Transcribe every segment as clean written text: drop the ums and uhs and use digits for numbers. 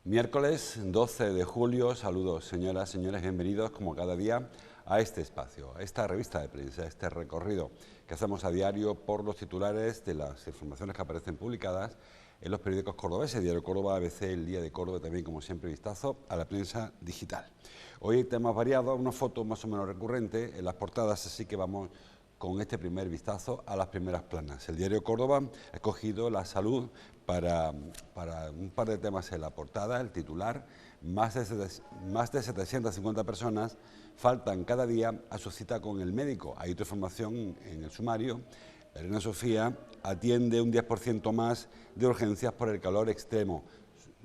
Miércoles 12 de julio, saludos señoras, señores, bienvenidos como cada día a este espacio, a esta revista de prensa, a este recorrido que hacemos a diario por los titulares de las informaciones que aparecen publicadas en los periódicos cordobeses, Diario Córdoba, ABC, El Día de Córdoba, también como siempre vistazo a la prensa digital. Hoy hay temas variados, una foto más o menos recurrente en las portadas, así que vamos con este primer vistazo a las primeras planas. El Diario Córdoba ha escogido la salud para un par de temas en la portada. El titular: más de 750 personas faltan cada día a su cita con el médico. Hay otra información en el sumario. La Reina Sofía atiende un 10% más de urgencias por el calor extremo.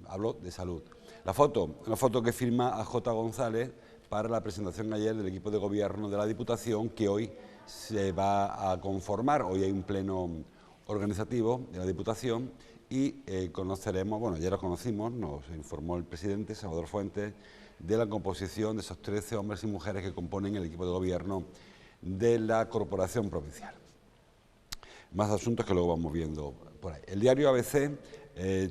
Hablo de salud. La foto, una foto que firma a J. González para la presentación ayer del equipo de gobierno de la Diputación, que hoy se va a conformar. Hoy hay un pleno organizativo de la Diputación y conoceremos, bueno, ya lo conocimos, nos informó el presidente Salvador Fuentes de la composición de esos 13 hombres y mujeres que componen el equipo de gobierno de la Corporación Provincial. Más asuntos que luego vamos viendo por ahí. El diario ABC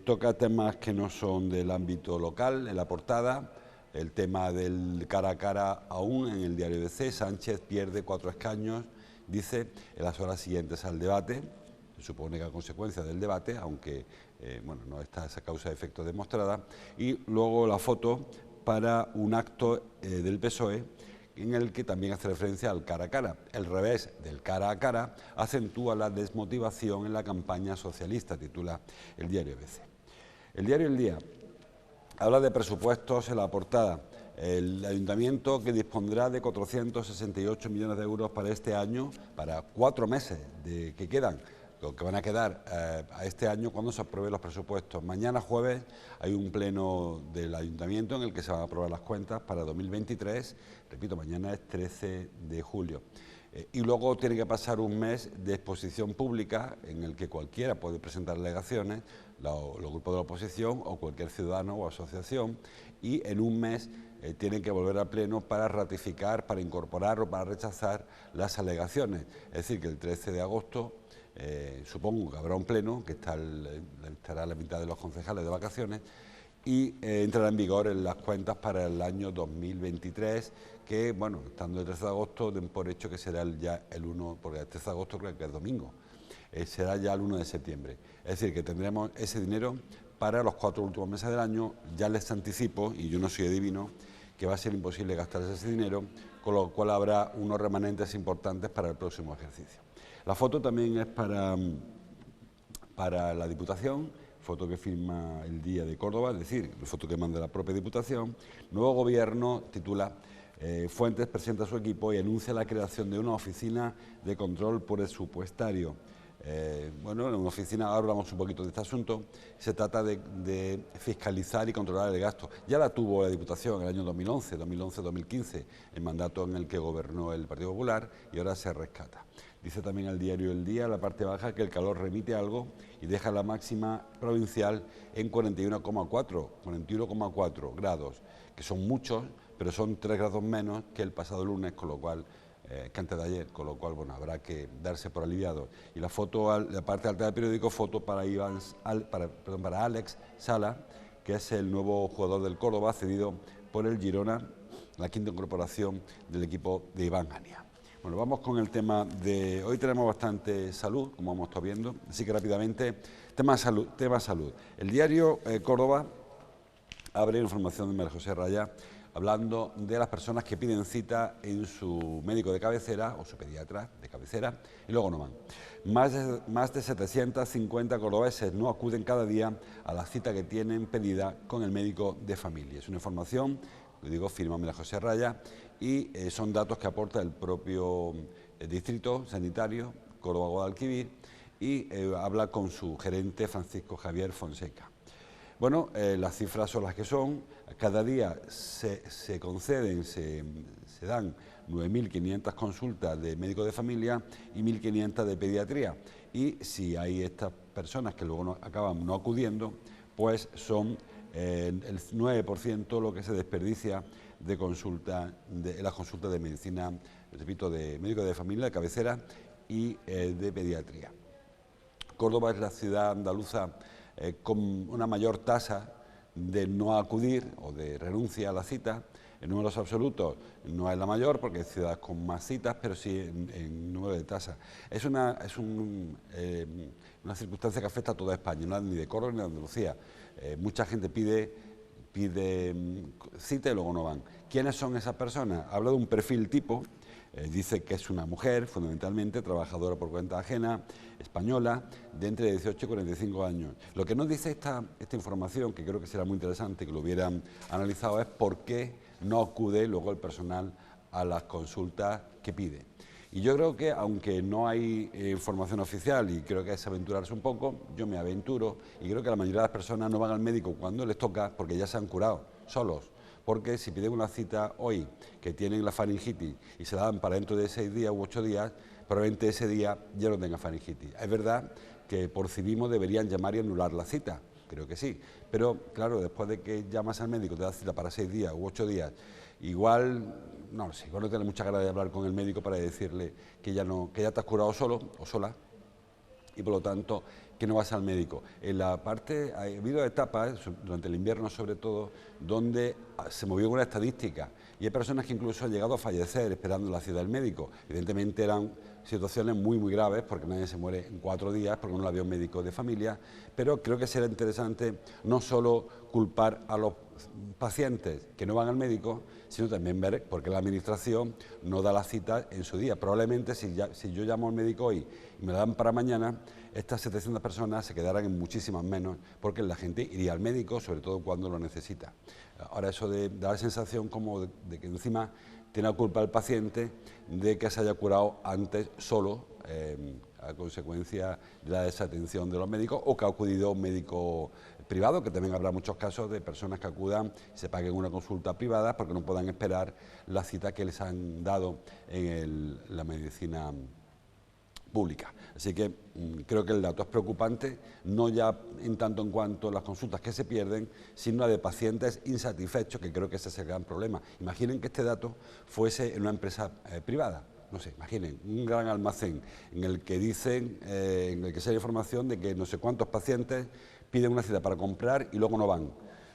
toca temas que no son del ámbito local en la portada. El tema del cara a cara aún en el diario ABC. Sánchez pierde 4 escaños, dice, en las horas siguientes al debate. Se supone que a consecuencia del debate, aunque bueno, no está esa causa-efecto demostrada. Y luego la foto para un acto del PSOE en el que también hace referencia al cara a cara. El revés del cara a cara acentúa la desmotivación en la campaña socialista, titula el diario ABC. El diario El Día habla de presupuestos en la portada. El ayuntamiento que dispondrá de 468 millones de euros para este año, para 4 meses que quedan, lo que van a quedar a este año cuando se aprueben los presupuestos. Mañana jueves hay un pleno del ayuntamiento en el que se van a aprobar las cuentas para 2023. Repito, mañana es 13 de julio. Y luego tiene que pasar un mes de exposición pública en el que cualquiera puede presentar alegaciones, los grupos de la oposición o cualquier ciudadano o asociación, y en un mes tienen que volver a pleno para ratificar, para incorporar o para rechazar las alegaciones. Es decir, que el 13 de agosto supongo que habrá un pleno, que estará la mitad de los concejales de vacaciones, y entrará en vigor en las cuentas para el año 2023, que, bueno, estando el 13 de agosto, den por hecho que será ya el 1, porque el 13 de agosto creo que es domingo, será ya el 1 de septiembre. Es decir, que tendremos ese dinero para los 4 últimos meses del año. Ya les anticipo, y yo no soy adivino, que va a ser imposible gastarse ese dinero, con lo cual habrá unos remanentes importantes para el próximo ejercicio. La foto también es para la Diputación, foto que firma El Día de Córdoba, es decir, la foto que manda la propia Diputación. Nuevo gobierno, titula, Fuentes presenta a su equipo y anuncia la creación de una oficina de control presupuestario. Bueno, en una oficina, ahora hablamos un poquito de este asunto, se trata de fiscalizar y controlar el gasto. Ya la tuvo la Diputación en el año 2011-2015, el mandato en el que gobernó el Partido Popular, y ahora se rescata. Dice también el diario El Día, la parte baja, que el calor remite algo y deja la máxima provincial en 41,4 grados, que son muchos, pero son 3 grados menos que el pasado lunes, con lo cual, que antes de ayer, con lo cual, bueno, habrá que darse por aliviado. Y la foto, la parte alta del periódico, foto para Alex Sala, que es el nuevo jugador del Córdoba, cedido por el Girona, la quinta incorporación del equipo de Iván Ania. Bueno, vamos con el tema de... Hoy tenemos bastante salud, como hemos estado viendo, así que rápidamente, tema salud. El diario Córdoba abre información de María José Raya, hablando de las personas que piden cita en su médico de cabecera o su pediatra de cabecera y luego no van. Más de 750 cordobeses no acuden cada día a la cita que tienen pedida con el médico de familia. Es una información, lo digo, firma María José Raya, y son datos que aporta el propio distrito sanitario Córdoba-Guadalquivir, y habla con su gerente Francisco Javier Fonseca. Bueno, las cifras son las que son. Cada día se dan 9.500 consultas de médico de familia y 1.500 de pediatría. Y si hay estas personas que luego acaban no acudiendo, pues son el 9% lo que se desperdicia de las consultas de medicina, repito, de médico de familia, de cabecera y de pediatría. Córdoba es la ciudad andaluza con una mayor tasa de no acudir o de renuncia a la cita. En números absolutos no es la mayor porque hay ciudades con más citas, pero sí en número de tasas. Es una circunstancia que afecta a toda España, no ni de Córdoba ni de Andalucía. Mucha gente pide cita y luego no van. ¿Quiénes son esas personas? Habla de un perfil tipo. Dice que es una mujer, fundamentalmente, trabajadora por cuenta ajena, española, de entre 18 y 45 años. Lo que nos dice esta información, que creo que será muy interesante que lo hubieran analizado, es por qué no acude luego el personal a las consultas que pide. Y yo creo que, aunque no hay información oficial y creo que es aventurarse un poco, yo me aventuro y creo que la mayoría de las personas no van al médico cuando les toca porque ya se han curado, solos. Porque si piden una cita hoy, que tienen la faringitis y se la dan para dentro de 6 días u 8 días, probablemente ese día ya no tenga faringitis. Es verdad que por civismo deberían llamar y anular la cita, creo que sí, pero claro, después de que llamas al médico, te da cita para 6 días u 8 días, igual no tiene mucha ganas de hablar con el médico para decirle que ya te has curado solo o sola, y por lo tanto que no vas al médico. En la parte, ha habido etapas, durante el invierno sobre todo, donde se movió una estadística y hay personas que incluso han llegado a fallecer esperando la cita del médico. Evidentemente eran situaciones muy graves porque nadie se muere en 4 días porque no había un médico de familia, pero creo que será interesante no solo culpar a los pacientes que no van al médico, sino también ver por qué la administración no da la cita en su día. Probablemente si yo llamo al médico hoy y me la dan para mañana, estas 700 personas se quedarán en muchísimas menos porque la gente iría al médico, sobre todo cuando lo necesita. Ahora, eso de dar la sensación como de que encima tiene la culpa el paciente de que se haya curado antes solo a consecuencia de la desatención de los médicos o que ha acudido a un médico privado, que también habrá muchos casos de personas que acudan y se paguen una consulta privada porque no puedan esperar la cita que les han dado en la medicina pública. Así que creo que el dato es preocupante, no ya en tanto en cuanto las consultas que se pierden, sino la de pacientes insatisfechos, que creo que ese es el gran problema. Imaginen que este dato fuese en una empresa privada. No sé, imaginen, un gran almacén en el que dicen, en el que se da información de que no sé cuántos pacientes piden una cita para comprar y luego no van.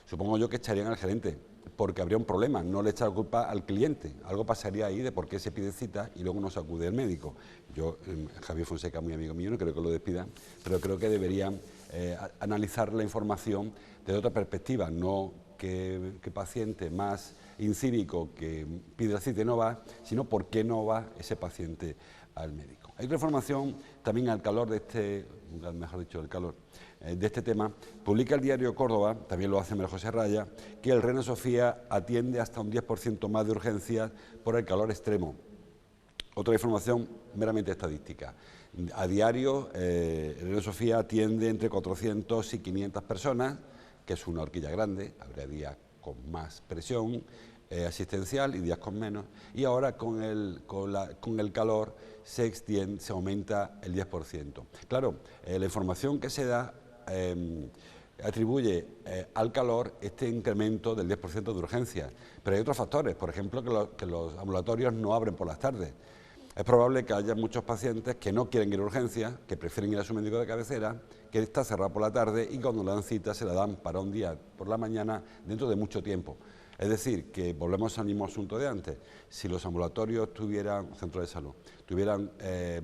Supongo yo que echarían al gerente, porque habría un problema, no le echa la culpa al cliente. Algo pasaría ahí de por qué se pide cita y luego no se acude al médico. Yo, Javier Fonseca, muy amigo mío, no creo que lo despidan, pero creo que deberían analizar la información desde otra perspectiva, no que paciente más incívico que pide la cita y no va, sino por qué no va ese paciente al médico. Hay otra información también al calor de este tema. Publica el diario Córdoba, también lo hace María José Raya, que el Reina Sofía atiende hasta un 10% más de urgencias por el calor extremo. Otra información meramente estadística. A diario, el Reina Sofía atiende entre 400 y 500 personas, que es una horquilla grande, habría días con más presión asistencial y días con menos, y ahora con el calor se aumenta el 10%. Claro, la información que se da atribuye al calor este incremento del 10% de urgencias, pero hay otros factores, por ejemplo que los ambulatorios no abren por las tardes. Es probable que haya muchos pacientes que no quieren ir a urgencias, que prefieren ir a su médico de cabecera, que está cerrado por la tarde y cuando le dan cita se la dan para un día por la mañana dentro de mucho tiempo. Es decir, que volvemos al mismo asunto de antes. Si los ambulatorios centros de salud, tuvieran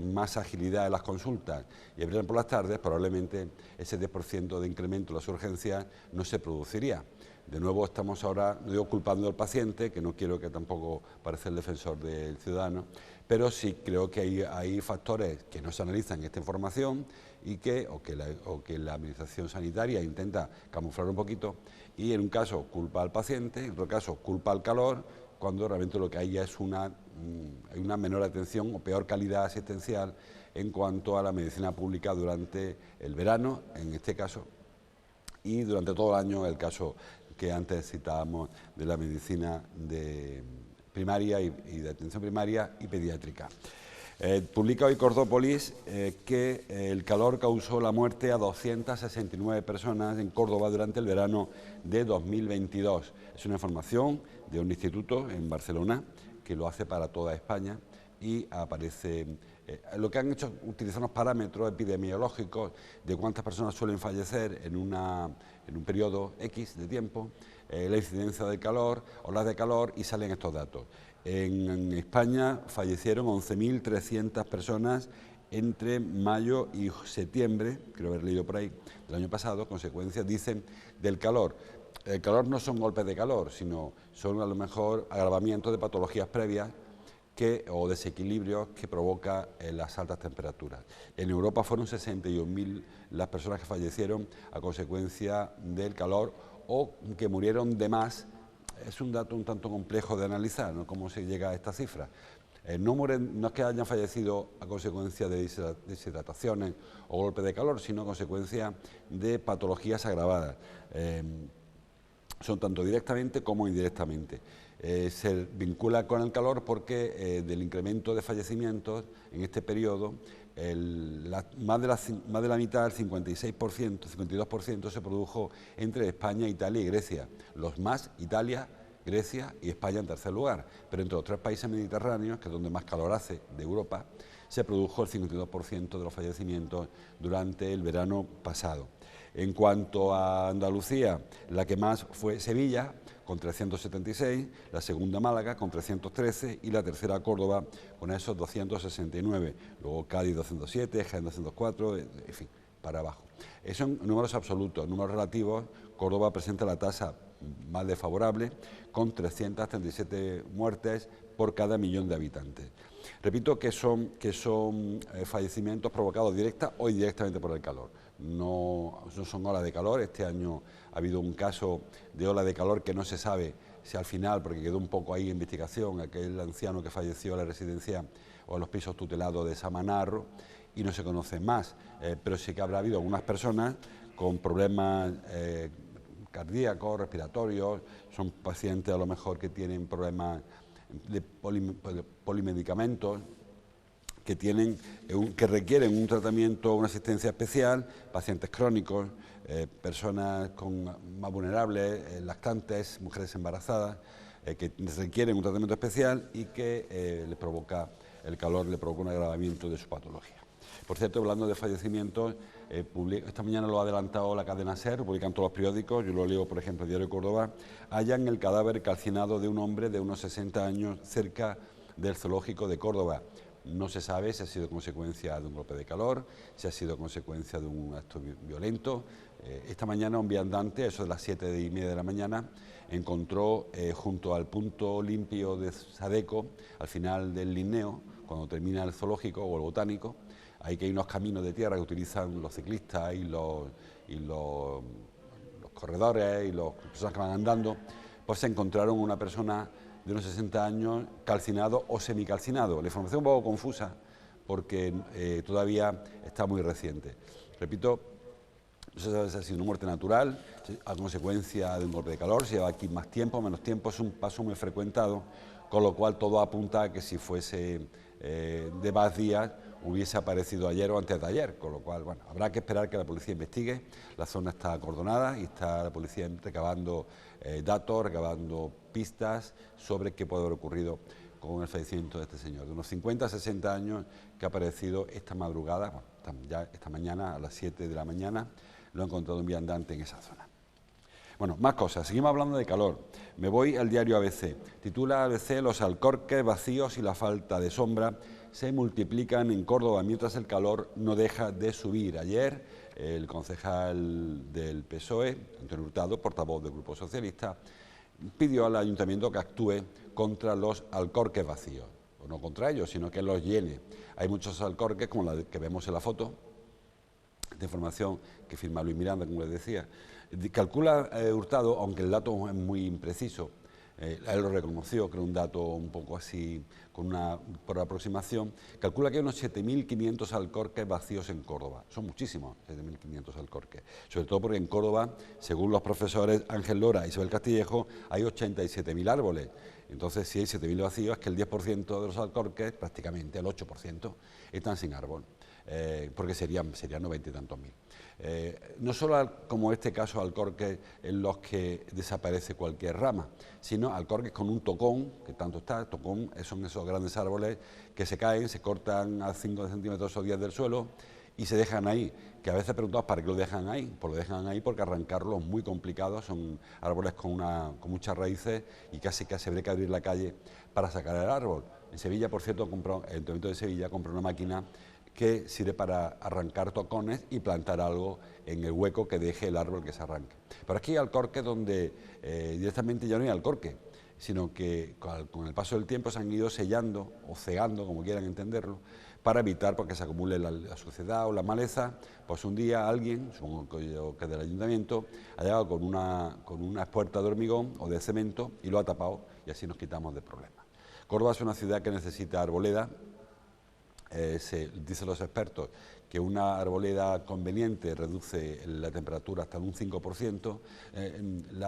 más agilidad en las consultas y abrieran por las tardes, probablemente ese 10% de incremento de las urgencias no se produciría. De nuevo estamos ahora, no digo culpando al paciente, que no quiero que tampoco parezca el defensor del ciudadano, pero sí creo que hay factores que no se analizan en esta información y que la administración sanitaria intenta camuflar un poquito y en un caso culpa al paciente, en otro caso culpa al calor, cuando realmente lo que hay ya es una menor atención o peor calidad asistencial en cuanto a la medicina pública durante el verano, en este caso y durante todo el año el caso que antes citábamos de la medicina de primaria y de atención primaria y pediátrica. Publica hoy Cordópolis que el calor causó la muerte a 269 personas en Córdoba durante el verano de 2022. Es una información de un instituto en Barcelona que lo hace para toda España y aparece... lo que han hecho es utilizar unos parámetros epidemiológicos de cuántas personas suelen fallecer en un periodo X de tiempo, la incidencia del calor, olas de calor, y salen estos datos. En España fallecieron 11.300 personas entre mayo y septiembre, creo haber leído por ahí, del año pasado, consecuencias, dicen, del calor. El calor no son golpes de calor, sino son a lo mejor agravamientos de patologías previas o desequilibrios que provoca las altas temperaturas. En Europa fueron 61.000 las personas que fallecieron a consecuencia del calor o que murieron de más. Es un dato un tanto complejo de analizar, ¿no?, cómo se llega a esta cifra. No es que hayan fallecido a consecuencia de deshidrataciones o golpes de calor, sino a consecuencia de patologías agravadas. Son tanto directamente como indirectamente. Se vincula con el calor porque del incremento de fallecimientos en este periodo, más de la mitad, el 56%, 52% se produjo entre España, Italia y Grecia. Los más, Italia, Grecia y España en tercer lugar. Pero entre los tres países mediterráneos, que es donde más calor hace de Europa, se produjo el 52% de los fallecimientos durante el verano pasado. En cuanto a Andalucía, la que más fue Sevilla, con 376, la segunda Málaga, con 313, y la tercera Córdoba, con esos 269. Luego Cádiz, 207, Jaén, 204, en fin, para abajo. Esos son números absolutos. Números relativos, Córdoba presenta la tasa más desfavorable, con 337 muertes por cada millón de habitantes. Repito que son fallecimientos provocados directa o indirectamente por el calor. No son olas de calor. Este año ha habido un caso de ola de calor que no se sabe si al final, porque quedó un poco ahí en investigación, aquel anciano que falleció en la residencia o en los pisos tutelados de Samanarro, y no se conoce más, pero sí que habrá habido algunas personas con problemas cardíacos, respiratorios, son pacientes a lo mejor que tienen problemas de polimedicamentos, que requieren un tratamiento, una asistencia especial, pacientes crónicos, personas más vulnerables, lactantes, mujeres embarazadas, que requieren un tratamiento especial y que el calor le provoca un agravamiento de su patología. Por cierto, hablando de fallecimientos, esta mañana lo ha adelantado la cadena SER, publican todos los periódicos, yo lo leo, por ejemplo, el Diario de Córdoba, hallan el cadáver calcinado de un hombre de unos 60 años cerca del zoológico de Córdoba. No se sabe si ha sido consecuencia de un golpe de calor, si ha sido consecuencia de un acto violento. Esta mañana un viandante, eso de las 7:30 de la mañana, encontró junto al punto limpio de Sadeco, al final del Linneo, cuando termina el zoológico o el botánico, ahí que hay unos caminos de tierra que utilizan los ciclistas y los corredores y las personas que van andando, pues se encontraron una persona de unos 60 años calcinado o semicalcinado. La información es un poco confusa porque todavía está muy reciente. Repito, no se sabe si ha sido una muerte natural, a consecuencia de un golpe de calor, si lleva aquí más tiempo, menos tiempo, es un paso muy frecuentado, con lo cual todo apunta a que si fuese de más días hubiese aparecido ayer o antes de ayer, con lo cual, bueno, habrá que esperar que la policía investigue. La zona está acordonada y está la policía recabando datos, recabando pistas sobre qué puede haber ocurrido con el fallecimiento de este señor, de unos 50 a 60 años, que ha aparecido esta madrugada, bueno, ya esta mañana a las 7 de la mañana, lo ha encontrado un viandante en esa zona. Bueno, más cosas. Seguimos hablando de calor. Me voy al diario ABC. Titula ABC: los alcorques vacíos y la falta de sombra se multiplican en Córdoba mientras el calor no deja de subir. Ayer el concejal del PSOE, Antonio Hurtado, portavoz del Grupo Socialista, pidió al ayuntamiento que actúe contra los alcorques vacíos. O no contra ellos, sino que los llene. Hay muchos alcorques, como la que vemos en la foto, de información que firma Luis Miranda, como les decía. Calcula Hurtado, aunque el dato es muy impreciso, Él lo reconoció, creo un dato un poco así, por aproximación, calcula que hay unos 7.500 alcorques vacíos en Córdoba. Son muchísimos, 7.500 alcorques. Sobre todo porque en Córdoba, según los profesores Ángel Lora y Isabel Castillejo, hay 87.000 árboles. Entonces, si hay 7.000 vacíos, es que el 10% de los alcorques, prácticamente el 8%, están sin árbol. Porque serían 90 y tantos mil. No solo como este caso alcorques en los que desaparece cualquier rama, sino alcorques con un tocón, que tanto está, tocón son esos grandes árboles que se caen, se cortan a 5 centímetros o 10 del suelo y se dejan ahí, que a veces preguntamos ¿para qué lo dejan ahí? Pues lo dejan ahí porque arrancarlos es muy complicado, son árboles con muchas raíces y casi habría que abrir la calle para sacar el árbol. En Sevilla, por cierto, el Ayuntamiento de Sevilla compró una máquina que sirve para arrancar tocones y plantar algo en el hueco que deje el árbol que se arranque. Pero aquí hay alcorques donde directamente ya no hay alcorque, sino que con el paso del tiempo se han ido sellando o cegando, como quieran entenderlo, para evitar porque se acumule la suciedad o la maleza. Pues un día alguien, supongo que del ayuntamiento, ha llegado con una puerta de hormigón o de cemento y lo ha tapado y así nos quitamos de problemas. Córdoba es una ciudad que necesita arboleda. Dicen los expertos que una arboleda conveniente reduce la temperatura hasta un 5%.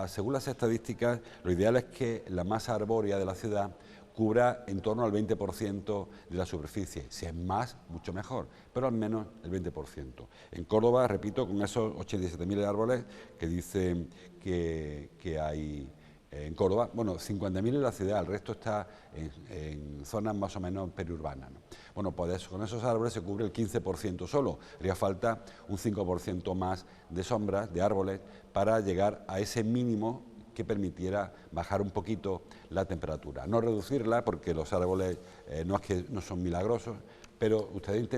Según las estadísticas, lo ideal es que la masa arbórea de la ciudad cubra en torno al 20% de la superficie. Si es más, mucho mejor, pero al menos el 20%. En Córdoba, repito, con esos 87.000 árboles que dicen que hay en Córdoba, bueno, 50.000 en la ciudad, el resto está en zonas más o menos periurbanas, ¿no? Bueno, pues con esos árboles se cubre el 15% solo, haría falta un 5% más de sombras, de árboles, para llegar a ese mínimo que permitiera bajar un poquito la temperatura. No reducirla, porque los árboles no son milagrosos, pero ustedes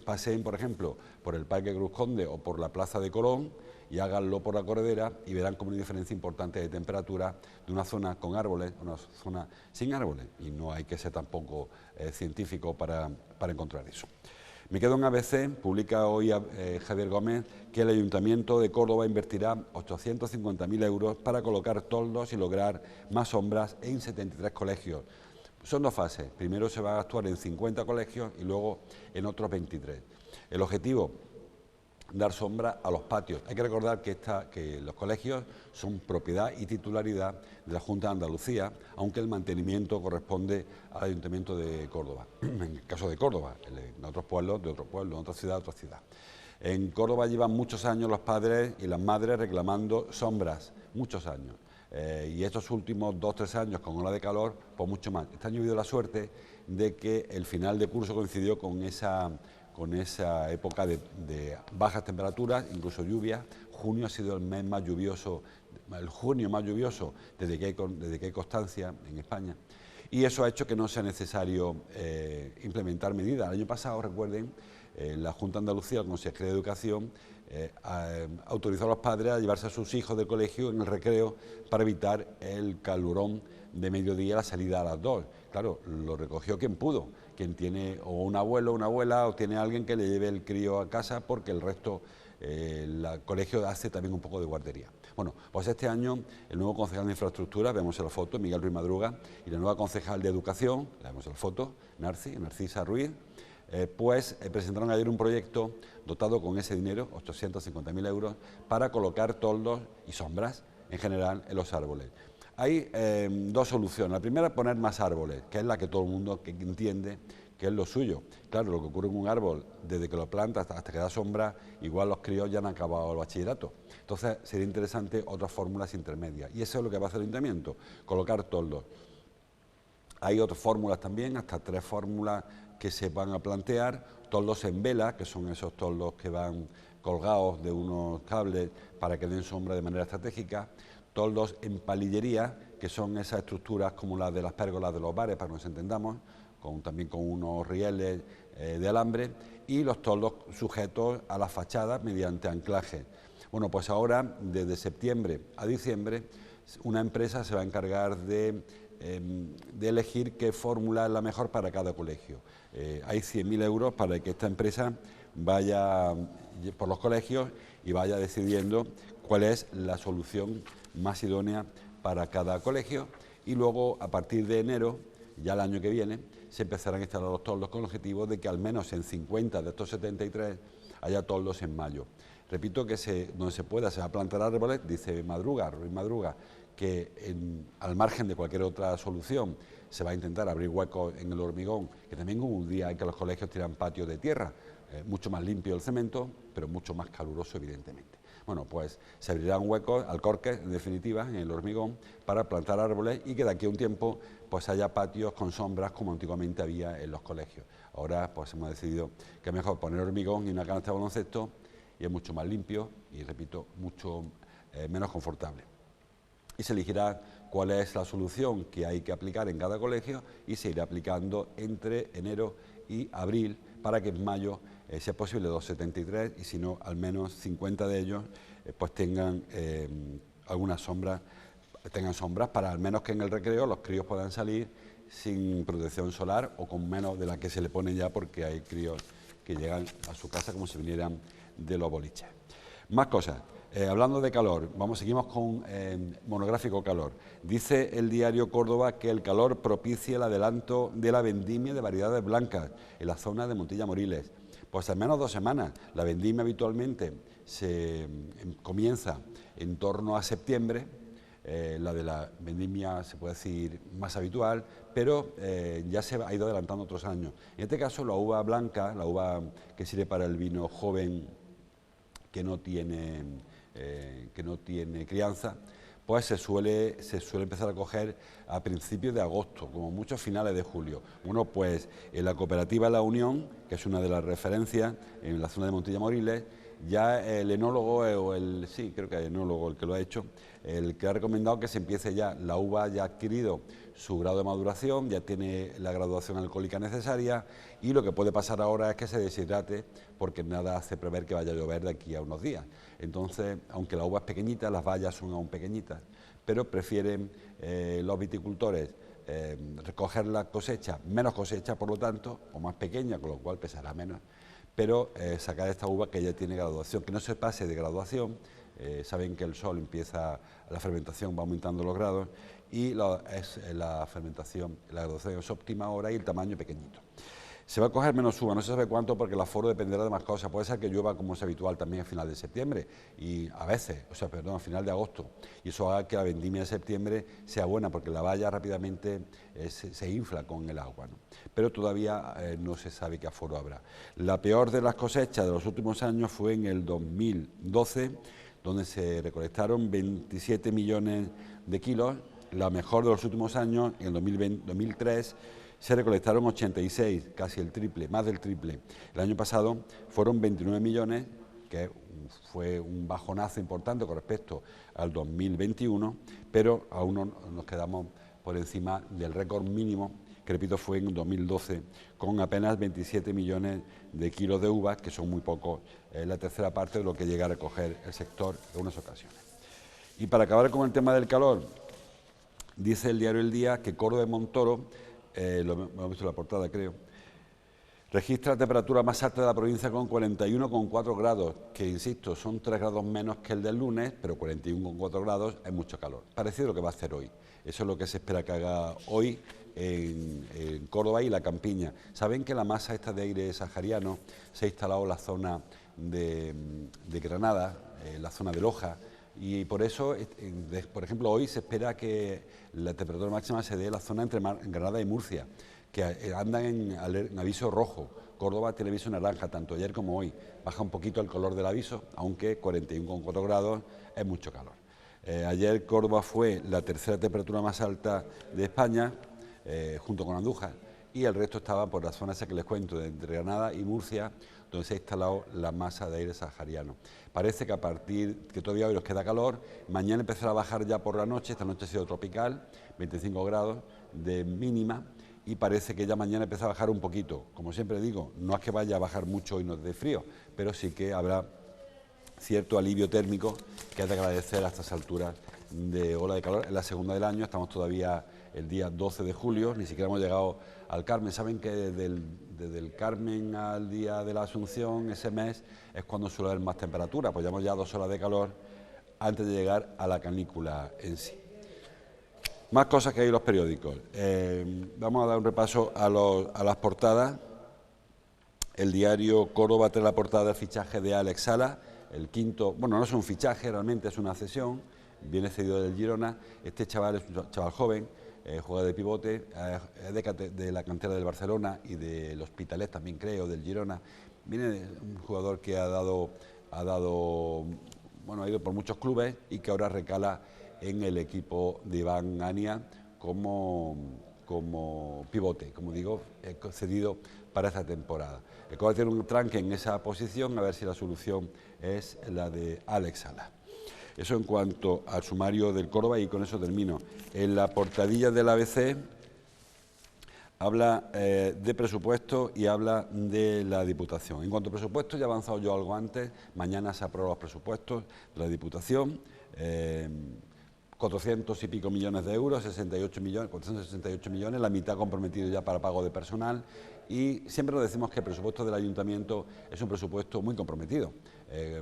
paseen, por ejemplo, por el Parque Cruz Conde o por la Plaza de Colón, y háganlo por la Corredera y verán como una diferencia importante de temperatura de una zona con árboles a una zona sin árboles, y no hay que ser tampoco científico para encontrar eso. Me quedo en ABC, publica hoy Javier Gómez que el Ayuntamiento de Córdoba invertirá 850.000 euros para colocar toldos y lograr más sombras en 73 colegios. Son dos fases, primero se va a actuar en 50 colegios y luego en otros 23. El objetivo, dar sombra a los patios. Hay que recordar que los colegios son propiedad y titularidad de la Junta de Andalucía, aunque el mantenimiento corresponde al Ayuntamiento de Córdoba. En el caso de Córdoba, en otros pueblos, de otro pueblo, en otra ciudad, de otra ciudad. En Córdoba llevan muchos años los padres y las madres reclamando sombras, muchos años. Y estos últimos 2 o 3 años con ola de calor, pues mucho más. Este año he tenido la suerte de que el final de curso coincidió con esa época de bajas temperaturas, incluso lluvias. Junio ha sido el mes más lluvioso, el junio más lluvioso desde que hay constancia en España, y eso ha hecho que no sea necesario implementar medidas. El año pasado, recuerden, la Junta de Andalucía, el Consejo de Educación, autorizó a los padres a llevarse a sus hijos del colegio en el recreo para evitar el calorón de mediodía, la salida a las 2. Claro, lo recogió quien pudo, quien tiene o un abuelo o una abuela o tiene alguien que le lleve el crío a casa, porque el resto, el colegio hace también un poco de guardería. Bueno, pues este año el nuevo concejal de Infraestructura, vemos en la foto, Miguel Ruiz Madruga, y la nueva concejal de Educación, la vemos en la foto, Narcisa Ruiz, presentaron ayer un proyecto dotado con ese dinero, 850.000 euros, para colocar toldos y sombras en general en los árboles. Hay dos soluciones. La primera, poner más árboles, que es la que todo el mundo entiende que es lo suyo. Claro, lo que ocurre en un árbol, desde que lo plantas hasta que da sombra, igual los críos ya han acabado el bachillerato. Entonces sería interesante otras fórmulas intermedias, y eso es lo que va a hacer el Ayuntamiento, colocar toldos. Hay otras fórmulas también, hasta 3 fórmulas que se van a plantear: toldos en vela, que son esos toldos que van colgados de unos cables para que den sombra de manera estratégica; toldos en palillería, que son esas estructuras como las de las pérgolas de los bares, para que nos entendamos, también con unos rieles de alambre; y los toldos sujetos a las fachadas mediante anclaje. Bueno, pues ahora, desde septiembre a diciembre, una empresa se va a encargar de elegir qué fórmula es la mejor para cada colegio. Hay 100.000 euros para que esta empresa vaya por los colegios y vaya decidiendo cuál es la solución más idónea para cada colegio, y luego a partir de enero, ya el año que viene, se empezarán a instalar los toldos con el objetivo de que al menos en 50 de estos 73 haya toldos en mayo. Repito que donde se pueda se va a plantar árboles, dice Ruiz Madruga, que al margen de cualquier otra solución se va a intentar abrir huecos en el hormigón, que también hubo un día en que los colegios tiran patios de tierra, mucho más limpio el cemento, pero mucho más caluroso evidentemente. Bueno, pues se abrirán huecos, alcorques, en definitiva, en el hormigón, para plantar árboles y que de aquí a un tiempo pues haya patios con sombras como antiguamente había en los colegios. Ahora pues hemos decidido que es mejor poner hormigón y una canasta de baloncesto y es mucho más limpio y, repito, mucho menos confortable. Y se elegirá cuál es la solución que hay que aplicar en cada colegio y se irá aplicando entre enero y abril para que en mayo sea posible los 73 y si no al menos 50 de ellos pues tengan algunas sombras, para al menos que en el recreo los críos puedan salir sin protección solar o con menos de la que se le pone ya, porque hay críos que llegan a su casa como si vinieran de los boliches. Más cosas. Hablando de calor, seguimos con monográfico calor. Dice el diario Córdoba que el calor propicia el adelanto de la vendimia de variedades blancas en la zona de Montilla Moriles. Pues al menos 2 semanas. La vendimia habitualmente se comienza en torno a septiembre, la de la vendimia se puede decir más habitual, pero ya se ha ido adelantando otros años. En este caso la uva blanca, la uva que sirve para el vino joven que no tiene crianza, pues se suele empezar a coger a principios de agosto, como muchos finales de julio. Bueno, pues en la cooperativa La Unión, que es una de las referencias en la zona de Montilla Moriles, ya el enólogo, creo que es el enólogo el que lo ha hecho, el que ha recomendado que se empiece ya. La uva ya ha adquirido su grado de maduración, ya tiene la graduación alcohólica necesaria y lo que puede pasar ahora es que se deshidrate porque nada hace prever que vaya a llover de aquí a unos días. Entonces, aunque la uva es pequeñita, las bayas son aún pequeñitas, pero prefieren los viticultores recoger la cosecha, menos cosecha por lo tanto, o más pequeña, con lo cual pesará menos, pero sacar esta uva que ya tiene graduación, que no se pase de graduación. Saben que el sol empieza, la fermentación va aumentando los grados y la fermentación, la graduación es óptima ahora y el tamaño pequeñito. Se va a coger menos uva, no se sabe cuánto porque el aforo dependerá de más cosas. Puede ser que llueva como es habitual también a final de septiembre y a final de agosto. Y eso haga que la vendimia de septiembre sea buena porque la valla rápidamente se infla con el agua, ¿no? Pero todavía no se sabe qué aforo habrá. La peor de las cosechas de los últimos años fue en el 2012, donde se recolectaron 27 millones de kilos. La mejor de los últimos años, en el 2003, se recolectaron 86, casi el triple, más del triple. El año pasado fueron 29 millones, que fue un bajonazo importante con respecto al 2021, pero aún nos quedamos por encima del récord mínimo, que repito fue en 2012, con apenas 27 millones de kilos de uvas, que son muy pocos, la tercera parte de lo que llega a recoger el sector en unas ocasiones. Y para acabar con el tema del calor, dice el diario El Día que Córdoba de Montoro, lo hemos visto en la portada creo, registra la temperatura más alta de la provincia con 41,4 grados, que insisto, son 3 grados menos que el del lunes, pero 41,4 grados es mucho calor, parecido a lo que va a hacer hoy. Eso es lo que se espera que haga hoy en Córdoba y la campiña. Saben que la masa esta de aire sahariano se ha instalado en la zona de Granada, en la zona de Loja, y por eso, por ejemplo, hoy se espera que la temperatura máxima se dé en la zona entre Granada y Murcia, que andan en aviso rojo. Córdoba tiene aviso naranja, tanto ayer como hoy. Baja un poquito el color del aviso, aunque 41,4 grados es mucho calor. Ayer Córdoba fue la tercera temperatura más alta de España, junto con Andújar, y el resto estaba por la zona esa que les cuento, entre Granada y Murcia, donde se ha instalado la masa de aire sahariano. Parece que a partir, que todavía hoy nos queda calor, mañana empezará a bajar ya por la noche. Esta noche ha sido tropical, 25 grados de mínima, y parece que ya mañana empieza a bajar un poquito. Como siempre digo, no es que vaya a bajar mucho y nos dé frío, pero sí que habrá cierto alivio térmico que hay de agradecer a estas alturas de ola de calor. Es la segunda del año, estamos todavía el día 12 de julio, ni siquiera hemos llegado al Carmen. Saben que desde el Carmen al día de la Asunción, ese mes, es cuando suele haber más temperatura, pues llevamos ya 2 horas de calor antes de llegar a la canícula en sí. Más cosas que hay en los periódicos. Vamos a dar un repaso a las portadas. El diario Córdoba trae la portada del fichaje de Alex Sala, el quinto, bueno, no es un fichaje, realmente es una cesión, viene cedido del Girona. Este chaval es un chaval joven, juega de pivote, de la cantera del Barcelona y del Hospitalet también creo, del Girona. Viene un jugador que ha ido por muchos clubes y que ahora recala en el equipo de Iván Ania como pivote, como digo, cedido para esta temporada. El Córdoba tiene un tranque en esa posición, a ver si la solución es la de Alex Sala. Eso en cuanto al sumario del Córdoba, y con eso termino. En la portadilla del ABC habla de presupuesto y habla de la Diputación. En cuanto a presupuesto, ya he avanzado yo algo antes, mañana se aprueban los presupuestos de la Diputación, 400 y pico millones de euros, 468 millones, la mitad comprometido ya para pago de personal, y siempre nos decimos que el presupuesto del Ayuntamiento es un presupuesto muy comprometido,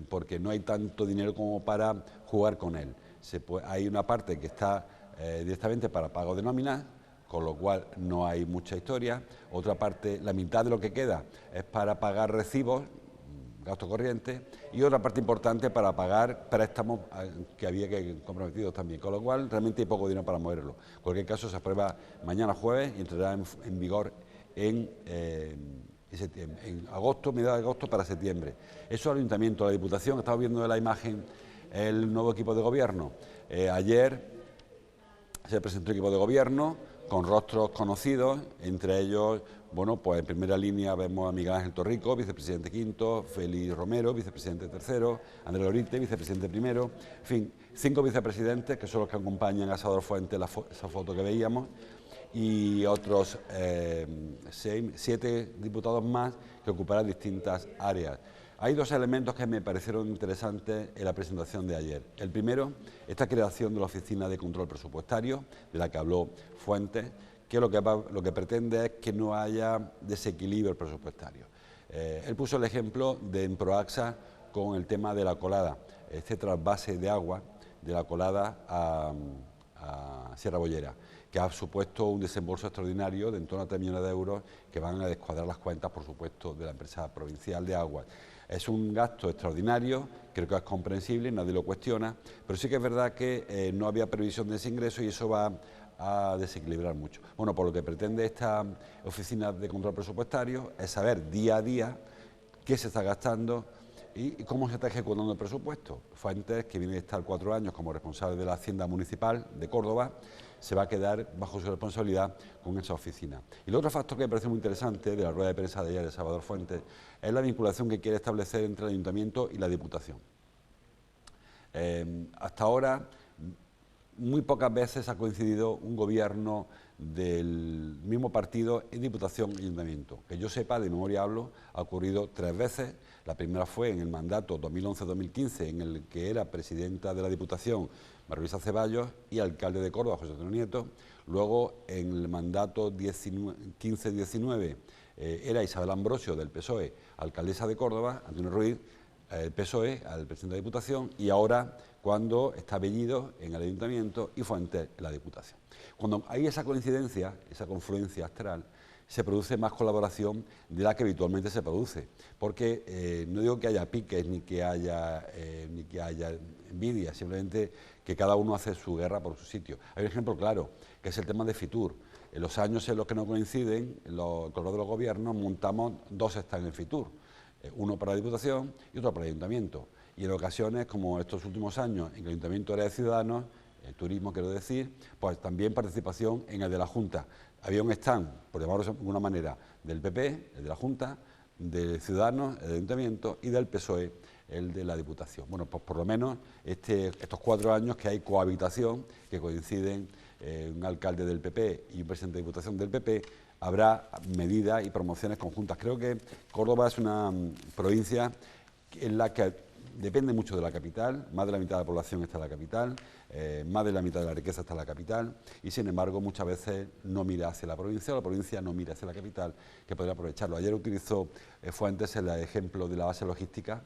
porque no hay tanto dinero como para jugar con él. Hay una parte que está directamente para pago de nóminas, con lo cual no hay mucha historia. Otra parte, la mitad de lo que queda es para pagar recibos, gasto corriente, y otra parte importante para pagar préstamos que había que comprometidos también, con lo cual realmente hay poco dinero para moverlo. En cualquier caso, se aprueba mañana jueves y entrará en vigor en agosto, mediados de agosto para septiembre. Eso al Ayuntamiento, a la Diputación. Estamos viendo en la imagen el nuevo equipo de gobierno. Ayer se presentó el equipo de gobierno con rostros conocidos, entre ellos, bueno, pues en primera línea vemos a Miguel Ángel Torrico, vicepresidente quinto, Félix Romero, vicepresidente tercero, Andrés Lorite, vicepresidente primero, en fin, 5 vicepresidentes que son los que acompañan a Salvador Fuentes, esa foto que veíamos, y otros 7 diputados más que ocuparán distintas áreas. Hay 2 elementos que me parecieron interesantes en la presentación de ayer. El primero, esta creación de la Oficina de Control Presupuestario, de la que habló Fuentes, que lo que pretende es que no haya desequilibrio presupuestario. Él puso el ejemplo de en Proaxa con el tema de la colada, este trasvase de agua de la colada a Sierra Bollera, que ha supuesto un desembolso extraordinario de en torno a 3 millones de euros que van a descuadrar las cuentas, por supuesto, de la empresa provincial de aguas. Es un gasto extraordinario, creo que es comprensible, nadie lo cuestiona, pero sí que es verdad que no había previsión de ese ingreso y eso va a desequilibrar mucho. Bueno, por lo que pretende esta Oficina de Control Presupuestario es saber día a día qué se está gastando y cómo se está ejecutando el presupuesto. Fuentes, que viene de estar 4 años como responsable de la Hacienda Municipal de Córdoba, se va a quedar bajo su responsabilidad con esa oficina. Y el otro factor que me parece muy interesante de la rueda de prensa de ayer de Salvador Fuentes es la vinculación que quiere establecer entre el Ayuntamiento y la Diputación. Hasta ahora, muy pocas veces ha coincidido un gobierno del mismo partido en Diputación y Ayuntamiento. Que yo sepa, de memoria hablo, ha ocurrido 3 veces. La primera fue en el mandato 2011-2015, en el que era presidenta de la Diputación María Luisa Ceballos y alcalde de Córdoba, José Antonio Nieto. Luego, en el mandato 15-19, era Isabel Ambrosio, del PSOE, alcaldesa de Córdoba, Antonio Ruiz, el PSOE, al presidente de la Diputación, y ahora cuando está Bellido en el Ayuntamiento y Fuentes en la Diputación. Cuando hay esa coincidencia, esa confluencia astral, se produce más colaboración de la que habitualmente se produce, porque no digo que haya piques ni que haya envidia, simplemente que cada uno hace su guerra por su sitio. Hay un ejemplo claro, que es el tema de Fitur. En los años en los que no coinciden, los colores de los gobiernos, montamos 2 stands en Fitur, uno para la Diputación y otro para el Ayuntamiento. Y en ocasiones, como estos últimos años, en que el Ayuntamiento era de Ciudadanos, el turismo quiero decir, pues también participación en el de la Junta. Había un stand, por llamarlo de alguna manera, del PP, el de la Junta, de Ciudadanos, el del Ayuntamiento, y del PSOE, el de la Diputación. Bueno, pues por lo menos estos 4 años que hay cohabitación, que coinciden un alcalde del PP y un presidente de Diputación del PP, habrá medidas y promociones conjuntas. Creo que Córdoba es una provincia en la que depende mucho de la capital, más de la mitad de la población está en la capital, más de la mitad de la riqueza está en la capital, y sin embargo muchas veces no mira hacia la provincia, o la provincia no mira hacia la capital, que podría aprovecharlo. Ayer utilizó Fuentes el ejemplo de la base logística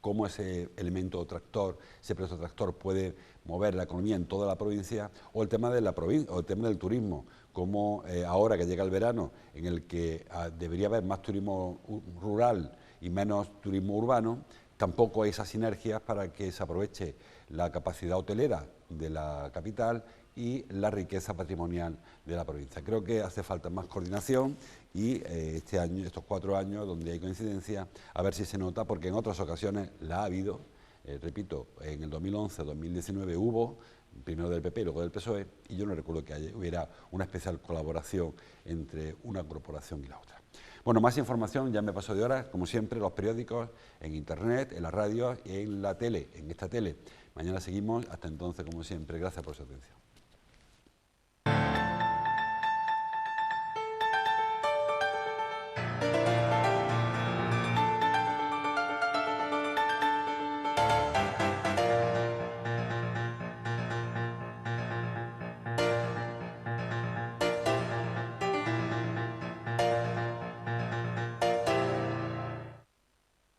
cómo ese elemento tractor, ese proyecto tractor puede mover la economía en toda la provincia, o el tema de o el tema del turismo, como ahora que llega el verano, en el que debería haber más turismo rural y menos turismo urbano, tampoco hay esas sinergias para que se aproveche la capacidad hotelera de la capital y la riqueza patrimonial de la provincia. Creo que hace falta más coordinación y este año, estos 4 años donde hay coincidencia, a ver si se nota, porque en otras ocasiones la ha habido, repito, en el 2011-2019 hubo, primero del PP y luego del PSOE, y yo no recuerdo que hubiera una especial colaboración entre una corporación y la otra. Bueno, más información, ya me paso de hora, como siempre, los periódicos, en internet, en la radio y en la tele, en esta tele. Mañana seguimos, hasta entonces, como siempre, gracias por su atención.